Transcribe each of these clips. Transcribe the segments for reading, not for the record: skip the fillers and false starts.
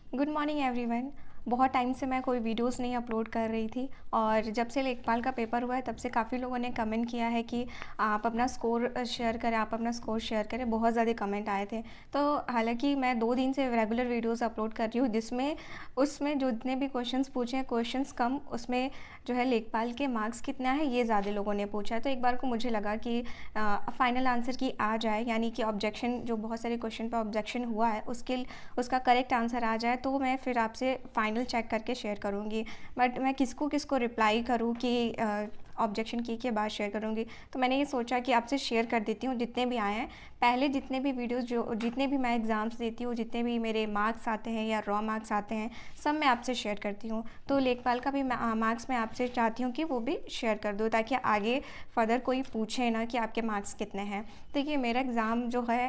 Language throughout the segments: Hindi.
Good morning everyone. बहुत टाइम से मैं कोई वीडियोस नहीं अपलोड कर रही थी और जब से लेखपाल का पेपर हुआ है तब से काफ़ी लोगों ने कमेंट किया है कि आप अपना स्कोर शेयर करें, आप अपना स्कोर शेयर करें। बहुत ज़्यादा कमेंट आए थे। तो हालांकि मैं 2 दिन से रेगुलर वीडियोस अपलोड कर रही हूँ जिसमें उसमें जो जितने भी क्वेश्चंस पूछे हैं, क्वेश्चंस कम, उसमें जो है लेखपाल के मार्क्स कितना है ये ज़्यादा लोगों ने पूछा है। तो एक बार को मुझे लगा कि फाइनल आंसर की आ जाए, यानी कि ऑब्जेक्शन जो बहुत सारे क्वेश्चन पर ऑब्जेक्शन हुआ है उसका करेक्ट आंसर आ जाए तो मैं फिर आपसे फाइनल चेक करके शेयर करूँगी। बट मैं किसको किसको रिप्लाई करूँ कि ऑब्जेक्शन की के बाद शेयर करूँगी, तो मैंने ये सोचा कि आपसे शेयर कर देती हूँ जितने भी आए हैं। पहले जितने भी वीडियोस जो जितने भी मैं एग्ज़ाम्स देती हूँ, जितने भी मेरे मार्क्स आते हैं या रॉ मार्क्स आते हैं, सब मैं आपसे शेयर करती हूँ। तो लेखपाल का भी मार्क्स मैं आपसे चाहती हूँ कि वो भी शेयर कर दो, ताकि आगे फर्दर कोई पूछे ना कि आपके मार्क्स कितने हैं। देखिए, मेरा एग्ज़ाम जो है,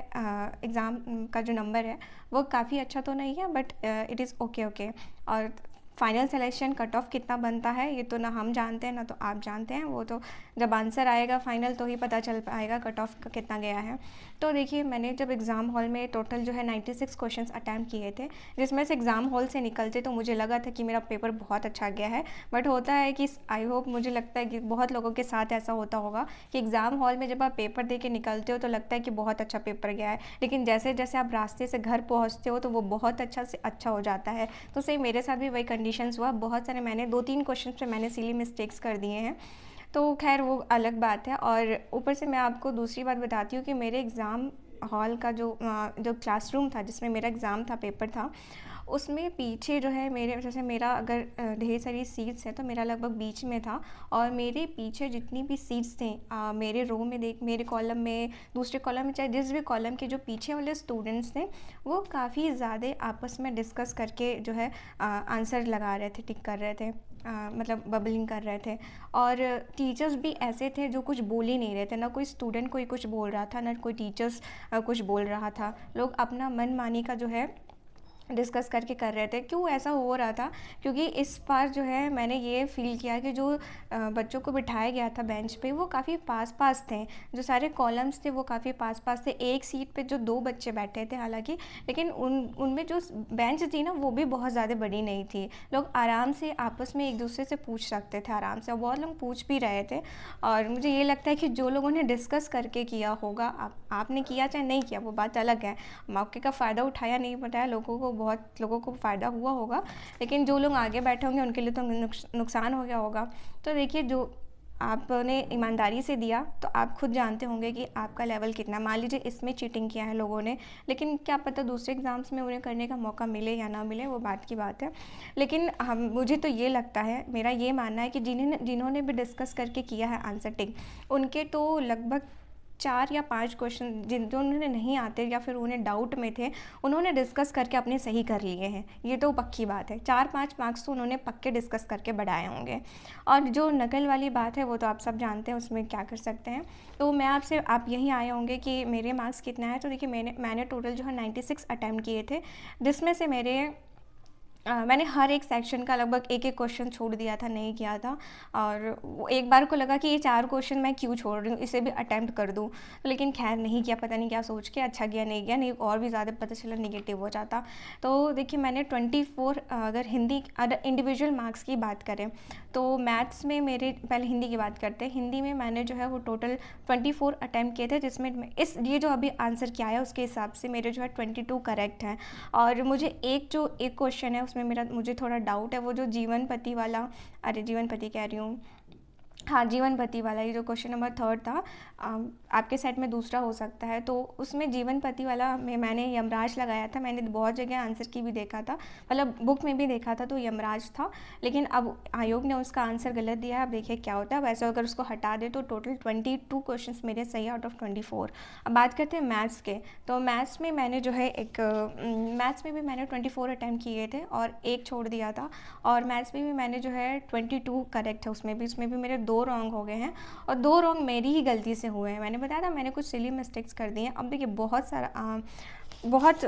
एग्ज़ाम का जो नंबर है वो काफ़ी अच्छा तो नहीं है, but it is okay okay. और फाइनल सिलेक्शन कट ऑफ कितना बनता है ये तो ना हम जानते हैं ना तो आप जानते हैं। वो तो जब आंसर आएगा फाइनल तो ही पता चल पाएगा कट ऑफ कितना गया है। तो देखिए, मैंने जब एग्ज़ाम हॉल में टोटल जो है 96 क्वेश्चंस अटैम्प्ट किए थे, जिसमें से एग्ज़ाम हॉल से निकलते तो मुझे लगा था कि मेरा पेपर बहुत अच्छा गया है। बट होता है कि आई होप, मुझे लगता है कि बहुत लोगों के साथ ऐसा होता होगा कि एग्ज़ाम हॉल में जब आप पेपर दे के निकलते हो तो लगता है कि बहुत अच्छा पेपर गया है, लेकिन जैसे जैसे आप रास्ते से घर पहुँचते हो तो वो बहुत अच्छा से अच्छा हो जाता है। तो सेम मेरे साथ भी वही कंडीशंस हुआ। बहुत सारे मैंने 2-3 क्वेश्चन पे मैंने सिली मिस्टेक्स कर दिए हैं। तो खैर वो अलग बात है। और ऊपर से मैं आपको दूसरी बात बताती हूँ कि मेरे एग्ज़ाम हॉल का जो क्लासरूम था जिसमें मेरा एग्ज़ाम था, पेपर था, उसमें पीछे जो है मेरे, जैसे मेरा अगर ढेर सारी सीट्स हैं तो मेरा लगभग बीच में था। और मेरे पीछे जितनी भी सीट्स थी, मेरे रो में देख, मेरे कॉलम में, दूसरे कॉलम में, चाहे जिस भी कॉलम के जो पीछे वाले स्टूडेंट्स थे वो काफ़ी ज़्यादा आपस में डिस्कस करके जो है आंसर लगा रहे थे, टिक कर रहे थे, मतलब बबलिंग कर रहे थे। और टीचर्स भी ऐसे थे जो कुछ बोल ही नहीं रहे थे, ना कोई स्टूडेंट कोई कुछ बोल रहा था, ना कोई टीचर्स कुछ बोल रहा था। लोग अपना मन मानी का जो है डिस्कस करके कर रहे थे। क्यों ऐसा हो रहा था? क्योंकि इस बार जो है मैंने ये फ़ील किया कि जो बच्चों को बिठाया गया था बेंच पे वो काफ़ी पास-पास थे। जो सारे कॉलम्स थे वो काफ़ी पास-पास थे। एक सीट पे जो 2 बच्चे बैठे थे हालाँकि, लेकिन उनमें जो बेंच थी ना वो भी बहुत ज़्यादा बड़ी नहीं थी। लोग आराम से आपस में एक-दूसरे से पूछ सकते थे आराम से, और बहुत लोग पूछ भी रहे थे। और मुझे ये लगता है कि जो लोगों ने डिस्कस करके किया होगा, आपने किया चाहे नहीं किया वो बात अलग है। मौके का फ़ायदा उठाया नहीं उठाया, लोगों को, बहुत लोगों को फ़ायदा हुआ होगा, लेकिन जो लोग आगे बैठे होंगे उनके लिए तो नुकसान हो गया होगा। तो देखिए, जो आपने ईमानदारी से दिया तो आप खुद जानते होंगे कि आपका लेवल कितना। मान लीजिए इसमें चीटिंग किया है लोगों ने, लेकिन क्या पता दूसरे एग्ज़ाम्स में उन्हें करने का मौका मिले या ना मिले, वो बात की बात है। लेकिन हम मुझे तो ये लगता है, मेरा ये मानना है कि जिन्होंने भी डिस्कस करके किया है आंसर टिक, उनके तो लगभग 4 या 5 क्वेश्चन जो उन्हें नहीं आते या फिर उन्हें डाउट में थे, उन्होंने डिस्कस करके अपने सही कर लिए हैं। ये तो पक्की बात है। 4-5 मार्क्स तो उन्होंने पक्के डिस्कस करके बढ़ाए होंगे। और जो नकल वाली बात है वो तो आप सब जानते हैं, उसमें क्या कर सकते हैं। तो मैं आपसे, आप यहीं आए होंगे कि मेरे मार्क्स कितना है। तो देखिए, मैंने टोटल जो है 96 अटेम्प्ट किए थे, जिसमें से मैंने हर एक सेक्शन का लगभग एक-एक क्वेश्चन छोड़ दिया था, नहीं किया था। और वो एक बार को लगा कि ये 4 क्वेश्चन मैं क्यों छोड़ रही हूँ, इसे भी अटेम्प्ट कर दूँ। लेकिन खैर नहीं किया, पता नहीं क्या सोच के, अच्छा गया नहीं गया, नहीं और भी ज़्यादा पता चला नेगेटिव हो जाता। तो देखिए, मैंने 24, अगर इंडिविजुअल मार्क्स की बात करें तो मैथ्स में मेरे, पहले हिंदी की बात करते हैं। हिंदी में मैंने जो है वो टोटल 24 अटेम्प्ट किए थे, जिसमें ये जो अभी आंसर किया है उसके हिसाब से मेरे जो है 22 करेक्ट हैं। और मुझे एक क्वेश्चन है उसमें मुझे थोड़ा डाउट है, वो जो जीवनपति वाला, अरे जीवनपति कह रही हूँ, हाँ, जीवनपति वाला, ये जो क्वेश्चन नंबर 3 था, आपके सेट में दूसरा हो सकता है। तो उसमें जीवनपति वाला में मैंने यमराज लगाया था। मैंने बहुत जगह आंसर की भी देखा था, मतलब बुक में भी देखा था तो यमराज था, लेकिन अब आयोग ने उसका आंसर गलत दिया है। अब देखिए क्या होता है। वैसे अगर उसको हटा दे तो टोटल 22 क्वेश्चन मेरे सही आउट ऑफ 24। अब बात करते हैं मैथ्स के। तो मैथ्स में मैंने जो है मैथ्स में भी मैंने 24 अटैम्प्ट किए थे और एक छोड़ दिया था। और मैथ्स में भी मैंने जो है 22 करेक्ट है, उसमें भी मेरे 2 रॉन्ग हो गए हैं, और 2 रॉन्ग मेरी ही गलती से हुए हैं। मैंने बताया था मैंने कुछ सिली मिस्टेक्स कर दी हैं। अब देखिए, बहुत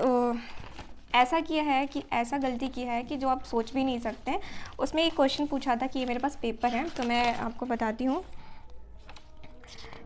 ऐसा किया है कि ऐसा गलती किया है कि जो आप सोच भी नहीं सकते हैं। उसमें एक क्वेश्चन पूछा था कि ये मेरे पास पेपर है, तो मैं आपको बताती हूँ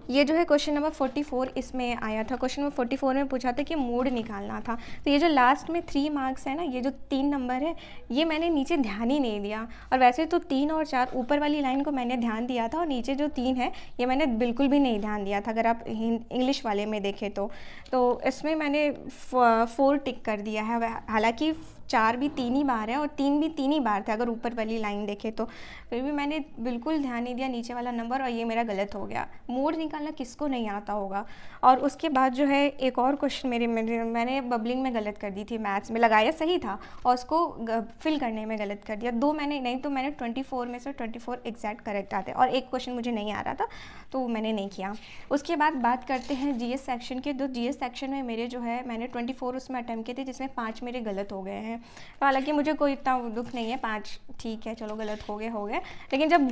ये जो है क्वेश्चन नंबर 44 इसमें आया था। क्वेश्चन नंबर 44 में पूछा था कि मोड निकालना था। तो ये जो लास्ट में 3 मार्क्स है ना, ये जो 3 नंबर है, ये मैंने नीचे ध्यान ही नहीं दिया। और वैसे तो 3 और 4 ऊपर वाली लाइन को मैंने ध्यान दिया था, और नीचे जो 3 है ये मैंने बिल्कुल भी नहीं ध्यान दिया था, अगर आप इंग्लिश वाले में देखें तो इसमें मैंने 4 टिक कर दिया है। हालांकि 4 भी 3 ही बार है और 3 भी 3 ही बार थे अगर ऊपर वाली लाइन देखें तो, फिर भी मैंने बिल्कुल ध्यान नहीं दिया नीचे वाला नंबर, और ये मेरा गलत हो गया। मोड निकालना किसको नहीं आता होगा। और उसके बाद जो है एक और क्वेश्चन मैंने बबलिंग में गलत कर दी थी, मैथ्स में लगाया सही था और उसको फिल करने में गलत कर दिया। 2 मैंने नहीं, तो मैंने 24 में से 24 एग्जैक्ट करेक्ट आते, और एक क्वेश्चन मुझे नहीं आ रहा था तो मैंने नहीं किया। उसके बाद बात करते हैं जीएस सेक्शन के। तो जीएस सेक्शन में मेरे जो है मैंने 24 उसमें अटैम्प्ट किए थे, जिसमें 5 मेरे गलत हो गए हैं। हालांकि मुझे कोई इतना दुख नहीं है, 5 ठीक है, चलो गलत हो गए, लेकिन जब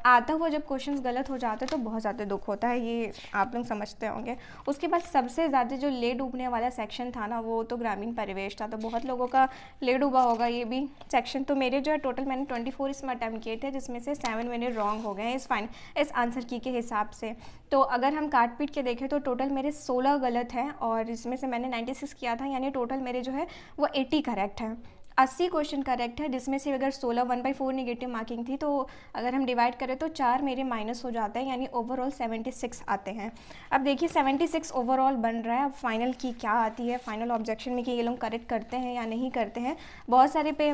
आता हुआ जब क्वेश्चंस गलत हो जाते तो बहुत ज़्यादा दुख होता है, ये आप लोग समझते होंगे। उसके बाद सबसे ज़्यादा जो ले डूबने वाला सेक्शन था ना, वो तो ग्रामीण परिवेश था। तो बहुत लोगों का ले डूबा होगा ये भी सेक्शन। तो मेरे जो है टोटल मैंने 24 इसमें अटैम्प्ट किए थे, जिसमें से 7 मेरे रॉन्ग हो गए हैं इस आंसर की के हिसाब से। तो अगर हम काट पीट के देखें तो टोटल मेरे 16 गलत हैं, और इसमें से मैंने 96 किया था, यानी टोटल मेरे जो है वो 80 करेक्ट है। 80 क्वेश्चन करेक्ट है, जिसमें से अगर 16 1/4 नेगेटिव मार्किंग थी, तो अगर हम डिवाइड करें तो 4 मेरे माइनस हो जाते हैं, यानी ओवरऑल 76 आते हैं। अब देखिए 76 ओवरऑल बन रहा है। अब फाइनल की क्या आती है, फाइनल ऑब्जेक्शन में कि ये लोग करेक्ट करते हैं या नहीं करते हैं। बहुत सारे पे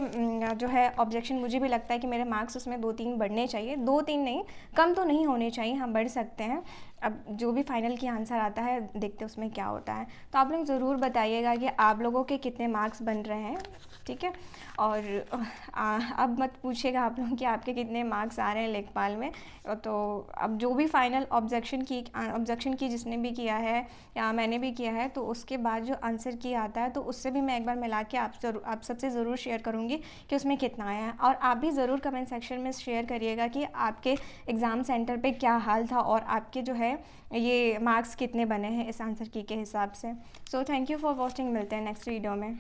जो है ऑब्जेक्शन मुझे भी लगता है कि मेरे मार्क्स उसमें 2-3 बढ़ने चाहिए, 2-3 नहीं, कम तो नहीं होने चाहिए, हम बढ़ सकते हैं। अब जो भी फाइनल की आंसर आता है देखते उसमें क्या होता है। तो आप लोग ज़रूर बताइएगा कि आप लोगों के कितने मार्क्स बन रहे हैं, ठीक है। और अब मत पूछिएगा आप लोग कि आपके कितने मार्क्स आ रहे हैं लेखपाल में। तो अब जो भी फाइनल ऑब्जेक्शन की जिसने भी किया है या मैंने भी किया है, तो उसके बाद जो आंसर की आता है तो उससे भी मैं एक बार मिला के आप सबसे ज़रूर शेयर करूँगी कि उसमें कितना आया है। और आप भी ज़रूर कमेंट सेक्शन में शेयर करिएगा कि आपके एग्ज़ाम सेंटर पे क्या हाल था और आपके जो है ये मार्क्स कितने बने हैं इस आंसर की के हिसाब से। So thank you for watching, मिलते हैं नेक्स्ट वीडियो में।